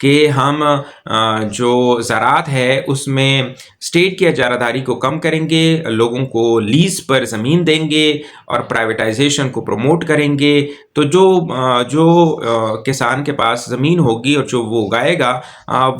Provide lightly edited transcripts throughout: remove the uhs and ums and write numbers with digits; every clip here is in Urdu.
کہ ہم جو زراعت ہے اس میں اسٹیٹ کی اجارہ کو کم کریں گے، لوگوں کو لیز پر زمین دیں گے اور پرائیویٹائزیشن کو پروموٹ کریں گے. تو جو کسان کے پاس زمین ہوگی اور جو وہ اگائے گا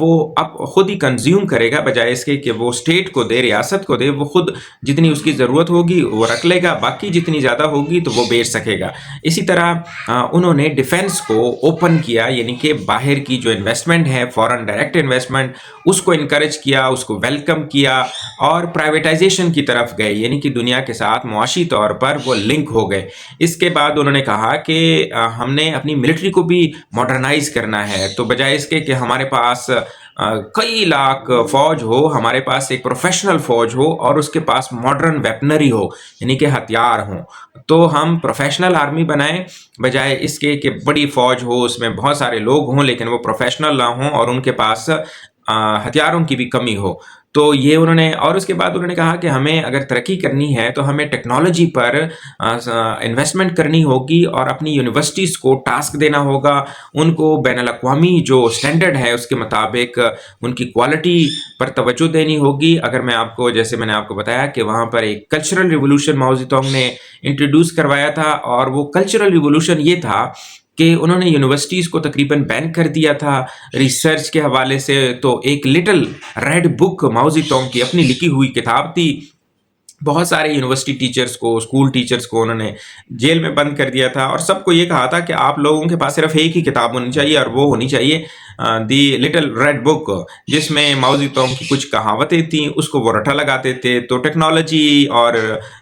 وہ اب خود ہی کنزیوم کرے گا، بجائے اس کے کہ وہ اسٹیٹ کو دے، ریاست کو دے. وہ خود جتنی اس کی ضرورت ہوگی وہ رکھ لے گا، باقی جتنی زیادہ ہوگی تو وہ بیچ سکے گا. اسی طرح انہوں نے ڈیفنس کو اوپن کیا، یعنی کہ باہر کی جو انویسٹمنٹ ہے، فورن ڈائریکٹ انویسٹمنٹ، اس کو انکریج کیا، اس کو ویلکم کیا اور پرائیویٹائزیشن کی طرف گئے، یعنی کہ دنیا کے ساتھ معاشی طور پر وہ لنک ہو گئے. اس کے بعد انہوں نے کہا کہ ہم نے اپنی ملٹری کو بھی ماڈرنائز کرنا ہے. تو بجائے اس کے کہ ہمارے پاس کئی لاکھ فوج ہو، ہمارے پاس ایک پروفیشنل فوج ہو اور اس کے پاس ماڈرن ویپنری ہو، یعنی کہ ہتھیار ہوں. تو ہم پروفیشنل آرمی بنائیں، بجائے اس کے کہ بڑی فوج ہو، اس میں بہت سارے لوگ ہوں لیکن وہ پروفیشنل نہ ہوں اور ان کے پاس ہتھیاروں کی بھی کمی ہو. تو یہ انہوں نے، اور اس کے بعد انہوں نے کہا کہ ہمیں اگر ترقی کرنی ہے تو ہمیں ٹیکنالوجی پر انویسٹمنٹ کرنی ہوگی اور اپنی یونیورسٹیز کو ٹاسک دینا ہوگا، ان کو بین الاقوامی جو اسٹینڈرڈ ہے اس کے مطابق ان کی کوالٹی پر توجہ دینی ہوگی. اگر میں آپ کو، جیسے میں نے آپ کو بتایا کہ وہاں پر ایک کلچرل ریولوشن ماؤ زی تونگ نے انٹروڈیوس کروایا تھا، اور وہ کلچرل ریولوشن یہ تھا کہ انہوں نے یونیورسٹیز کو تقریباً بین کر دیا تھا ریسرچ کے حوالے سے. تو ایک لٹل ریڈ بک ماؤ زی تونگ کی اپنی لکھی ہوئی کتاب تھی. بہت سارے یونیورسٹی ٹیچرز کو، اسکول ٹیچرز کو انہوں نے جیل میں بند کر دیا تھا اور سب کو یہ کہا تھا کہ آپ لوگوں کے پاس صرف ایک ہی کتاب ہونی چاہیے، اور وہ ہونی چاہیے دی لٹل ریڈ بک، جس میں ماؤ زی تونگ کی کچھ کہاوتیں تھیں، اس کو وہ رٹا لگاتے تھے. تو ٹیکنالوجی اور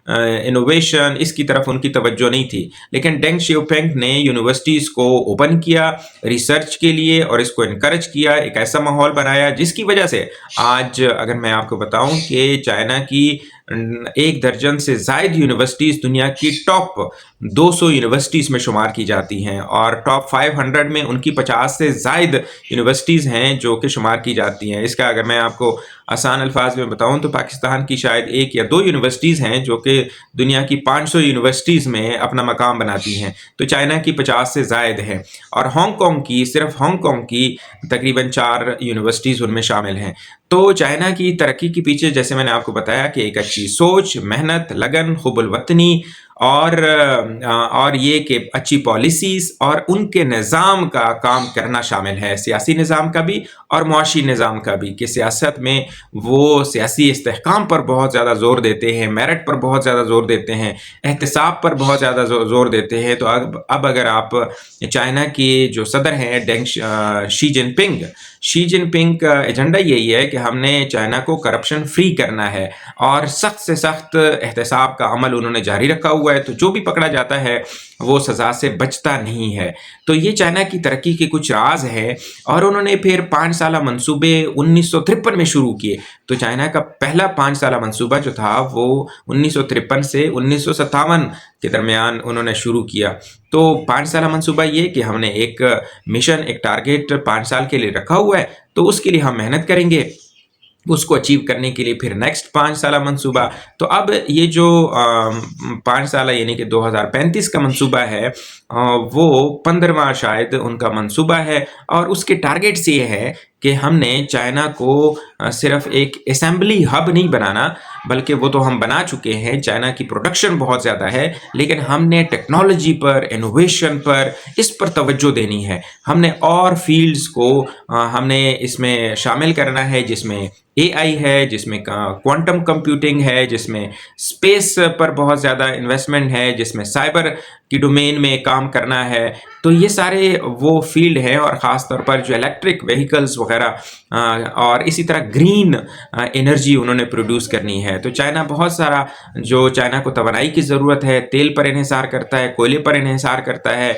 انوویشن اس کی طرف ان کی توجہ نہیں تھی. لیکن ڈینگ شیو پینگ نے یونیورسٹیز کو اوپن کیا ریسرچ کے لیے اور اس کو انکریج کیا، ایک ایسا ماحول بنایا جس کی وجہ سے آج اگر میں آپ کو بتاؤں کہ چائنا کی 1 درجن سے زائد یونیورسٹیز دنیا کی ٹاپ 200 یونیورسٹیز میں شمار کی جاتی ہیں، اور ٹاپ 500 میں ان کی 50 سے زائد یونیورسٹیز ہیں جو کہ شمار کی جاتی ہیں. اس کا اگر میں آپ کو آسان الفاظ میں بتاؤں تو پاکستان کی شاید 1 یا 2 یونیورسٹیز ہیں جو کہ دنیا کی 500 یونیورسٹیز میں اپنا مقام بناتی ہیں. تو چائنا کی 50 سے زائد ہیں، اور ہانگ کانگ کی، صرف ہانگ کانگ کی تقریباً 4 یونیورسٹیز ان میں شامل ہیں. تو چائنا کی ترقی کے پیچھے، جیسے میں نے آپ کو بتایا، کہ ایک اچھی سوچ، محنت، لگن، حب الوطنی اور یہ کہ اچھی پالیسیز اور ان کے نظام کا کام کرنا شامل ہے، سیاسی نظام کا بھی اور معاشی نظام کا بھی. کہ سیاست میں وہ سیاسی استحکام پر بہت زیادہ زور دیتے ہیں، میرٹ پر بہت زیادہ زور دیتے ہیں، احتساب پر بہت زیادہ زور دیتے ہیں. تو اب اگر آپ چائنا کے جو صدر ہیں شی جن پنگ کا ایجنڈا یہی ہے کہ ہم نے چائنا کو کرپشن فری کرنا ہے، اور سخت سے سخت احتساب کا عمل انہوں نے جاری رکھا ہوا ہے. تو جو بھی پکڑا جاتا ہے وہ سزا سے بچتا نہیں ہے. تو یہ چائنا کی ترقی کے کچھ راز ہیں. اور انہوں نے پھر 5 سالہ منصوبے 1953 میں شروع کیے. تو چائنا کا پہلا 5 سالہ منصوبہ جو تھا وہ 1953 سے 1957 کے درمیان انہوں نے شروع کیا. تو 5 سالہ منصوبہ یہ کہ ہم نے ایک مشن، ایک ٹارگیٹ 5 سال کے لیے رکھا ہوا ہے، تو اس کے لیے ہم محنت کریں گے. اس کو اچیو کرنے کے لیے پھر نیکسٹ 5 سالہ منصوبہ. تو اب یہ جو 5 سالہ یعنی کہ 2035 کا منصوبہ ہے، وہ 15واں شاید ان کا منصوبہ ہے. اور اس کے ٹارگیٹس یہ ہے کہ ہم نے چائنا کو صرف ایک اسمبلی ہب نہیں بنانا، بلکہ وہ تو ہم بنا چکے ہیں. چائنا کی پروڈکشن بہت زیادہ ہے، لیکن ہم نے ٹیکنالوجی پر، انوویشن پر، اس پر توجہ دینی ہے. ہم نے اور فیلڈز کو ہم نے اس میں شامل کرنا ہے، جس میں اے آئی ہے، جس میں کوانٹم کمپیوٹنگ ہے، جس میں اسپیس پر بہت زیادہ انویسٹمنٹ ہے، جس میں سائبر کی ڈومین میں کام کرنا ہے. تو یہ سارے وہ فیلڈ ہیں، اور خاص طور پر جو الیکٹرک وہیکلز وغیرہ اور اسی طرح گرین انرجی انہوں نے پروڈیوس کرنی ہے. تو چائنا بہت سارا، جو چائنا کو توانائی کی ضرورت ہے، تیل پر انحصار کرتا ہے، کوئلے پر انحصار کرتا ہے،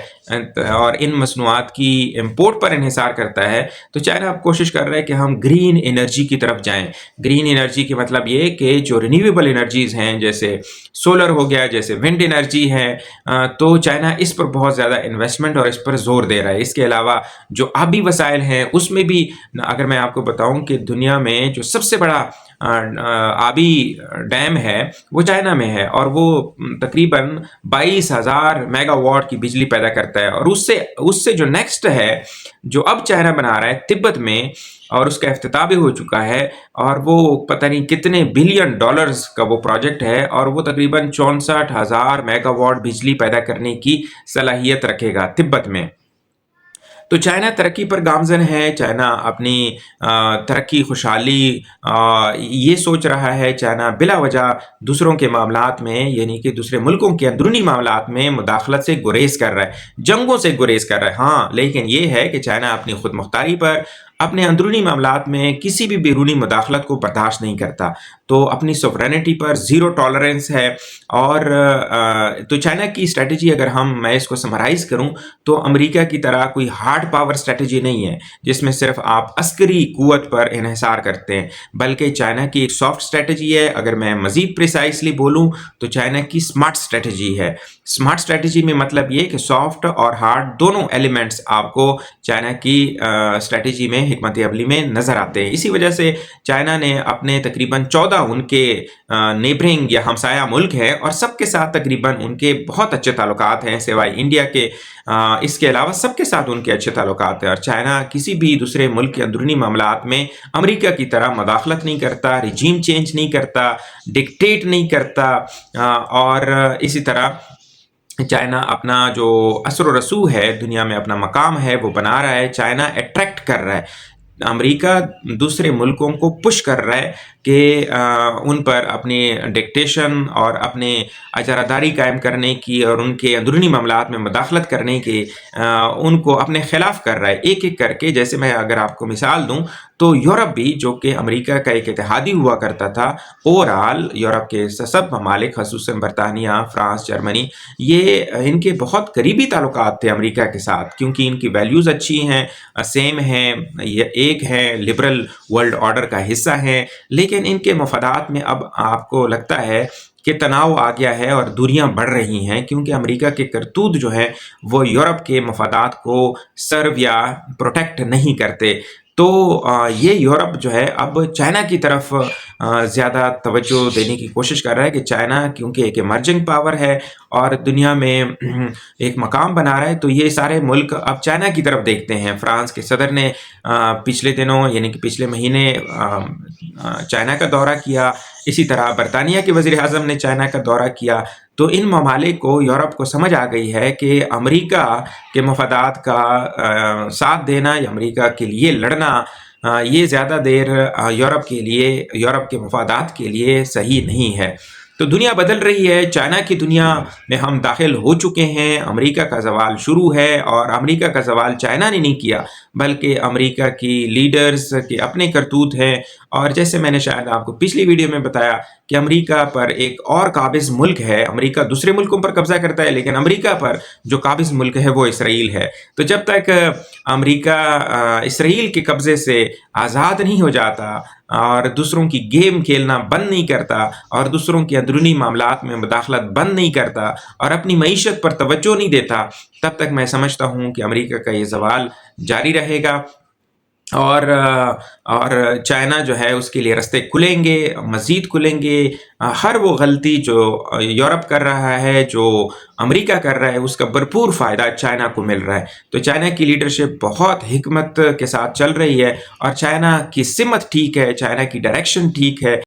اور ان مصنوعات کی امپورٹ پر انحصار کرتا ہے. تو چائنا اب کوشش کر رہا ہے کہ ہم گرین انرجی کی طرف جائیں. گرین انرجی کے مطلب یہ کہ جو رینیویبل انرجیز ہیں، جیسے سولر ہو گیا، جیسے ونڈ انرجی ہے، تو چائنا اس پر بہت زیادہ انویسٹمنٹ اور اس پر زور دے رہا ہے. اس کے علاوہ جو آبی وسائل ہیں اس میں بھی، اگر میں آپ کو بتاؤں کہ دنیا میں جو سب سے بڑا آبی ڈیم ہے وہ چائنا میں ہے، اور وہ تقریباً 22,000 میگا واٹ کی بجلی پیدا کرتا ہے، اور اس سے جو نیکسٹ ہے جو اب چائنا بنا رہا ہے تبت میں، اور اس کا افتتاح بھی ہو چکا ہے، اور وہ پتہ نہیں کتنے بلین ڈالرز کا وہ پروجیکٹ ہے، اور وہ تقریباً 64,000 میگا واٹ بجلی پیدا کرنے کی صلاحیت رکھے گا تبت میں۔ تو چائنا ترقی پر گامزن ہے، چائنا اپنی ترقی خوشحالی یہ سوچ رہا ہے، چائنا بلا وجہ دوسروں کے معاملات میں، یعنی کہ دوسرے ملکوں کے اندرونی معاملات میں مداخلت سے گریز کر رہا ہے، جنگوں سے گریز کر رہا ہے۔ ہاں، لیکن یہ ہے کہ چائنا اپنی خود مختاری پر، اپنے اندرونی معاملات میں کسی بھی بیرونی مداخلت کو برداشت نہیں کرتا، تو اپنی سوورینٹی پر زیرو ٹالرنس ہے۔ اور تو چائنا کی اسٹریٹجی اگر میں اس کو سمرائز کروں تو امریکہ کی طرح کوئی ہارڈ پاور اسٹریٹجی نہیں ہے جس میں صرف آپ عسکری قوت پر انحصار کرتے ہیں، بلکہ چائنا کی ایک سافٹ اسٹریٹجی ہے۔ اگر میں مزید پریسائسلی بولوں تو چائنا کی اسمارٹ اسٹریٹجی ہے۔ اسمارٹ اسٹریٹجی میں مطلب یہ کہ سافٹ اور ہارڈ دونوں ایلیمنٹس آپ کو چائنا کی اسٹریٹجی میں، حکمت عملی میں نظر آتے ہیں۔ اسی وجہ سے چائنا نے اپنے تقریباً 14 ان کے نیبرنگ یا ہمسایہ ملک ہیں، اور سب کے ساتھ تقریباً ان کے بہت اچھے تعلقات ہیں سوائے انڈیا کے، اس کے علاوہ سب کے ساتھ ان کے اچھے تعلقات ہیں، اور چائنا کسی بھی دوسرے ملک کے اندرونی معاملات میں امریکہ کی طرح مداخلت نہیں کرتا، رجیم چینج نہیں کرتا، ڈکٹیٹ نہیں کرتا، اور اسی طرح چائنا اپنا جو اثر و رسوخ ہے دنیا میں، اپنا مقام ہے وہ بنا رہا ہے۔ چائنا اٹریکٹ کر رہا ہے، امریکہ دوسرے ملکوں کو پش کر رہا ہے کہ ان پر اپنی ڈکٹیشن اور اپنے اجارہ داری قائم کرنے کی اور ان کے اندرونی معاملات میں مداخلت کرنے کے ان کو اپنے خلاف کر رہا ہے، ایک ایک کر کے۔ جیسے میں اگر آپ کو مثال دوں تو یورپ بھی، جو کہ امریکہ کا ایک اتحادی ہوا کرتا تھا، اوورآل یورپ کے سب ممالک خصوصاً برطانیہ، فرانس، جرمنی، یہ ان کے بہت قریبی تعلقات تھے امریکہ کے ساتھ، کیونکہ ان کی ویلیوز اچھی ہیں، سیم ہیں، یہ ایک ہے، لبرل ورلڈ آرڈر کا حصہ ہیں، لیکن ان کے مفادات میں اب آپ کو لگتا ہے کہ تناؤ آ گیا ہے اور دوریاں بڑھ رہی ہیں، کیونکہ امریکہ کے کرتوت جو ہیں وہ یورپ کے مفادات کو سرو یا پروٹیکٹ نہیں کرتے۔ تو یہ یورپ جو ہے اب چائنا کی طرف زیادہ توجہ دینے کی کوشش کر رہا ہے، کہ چائنا کیونکہ ایک ایمرجنگ پاور ہے اور دنیا میں ایک مقام بنا رہا ہے، تو یہ سارے ملک اب چائنا کی طرف دیکھتے ہیں۔ فرانس کے صدر نے پچھلے دنوں، یعنی کہ پچھلے مہینے، چائنا کا دورہ کیا، اسی طرح برطانیہ کے وزیر اعظم نے چائنا کا دورہ کیا۔ تو ان ممالک کو، یورپ کو سمجھ آ گئی ہے کہ امریکہ کے مفادات کا ساتھ دینا یا امریکہ کے لیے لڑنا، یہ زیادہ دیر یورپ کے لیے، یورپ کے مفادات کے لیے صحیح نہیں ہے۔ تو دنیا بدل رہی ہے، چائنا کی دنیا میں ہم داخل ہو چکے ہیں، امریکہ کا زوال شروع ہے، اور امریکہ کا زوال چائنا نے نہیں کیا، بلکہ امریکہ کی لیڈرز کے اپنے کرتوت ہیں۔ اور جیسے میں نے شاید آپ کو پچھلی ویڈیو میں بتایا کہ امریکہ پر ایک اور قابض ملک ہے، امریکہ دوسرے ملکوں پر قبضہ کرتا ہے، لیکن امریکہ پر جو قابض ملک ہے وہ اسرائیل ہے۔ تو جب تک امریکہ اسرائیل کے قبضے سے آزاد نہیں ہو جاتا اور دوسروں کی گیم کھیلنا بند نہیں کرتا اور دوسروں کے اندرونی معاملات میں مداخلت بند نہیں کرتا اور اپنی معیشت پر توجہ نہیں دیتا، تب تک میں سمجھتا ہوں کہ امریکہ کا یہ زوال جاری رہے گا، اور چائنا جو ہے اس کے لیے رستے کھلیں گے، مزید کھلیں گے۔ ہر وہ غلطی جو یورپ کر رہا ہے، جو امریکہ کر رہا ہے، اس کا بھرپور فائدہ چائنا کو مل رہا ہے۔ تو چائنا کی لیڈرشپ بہت حکمت کے ساتھ چل رہی ہے، اور چائنا کی سمت ٹھیک ہے، چائنا کی ڈائریکشن ٹھیک ہے۔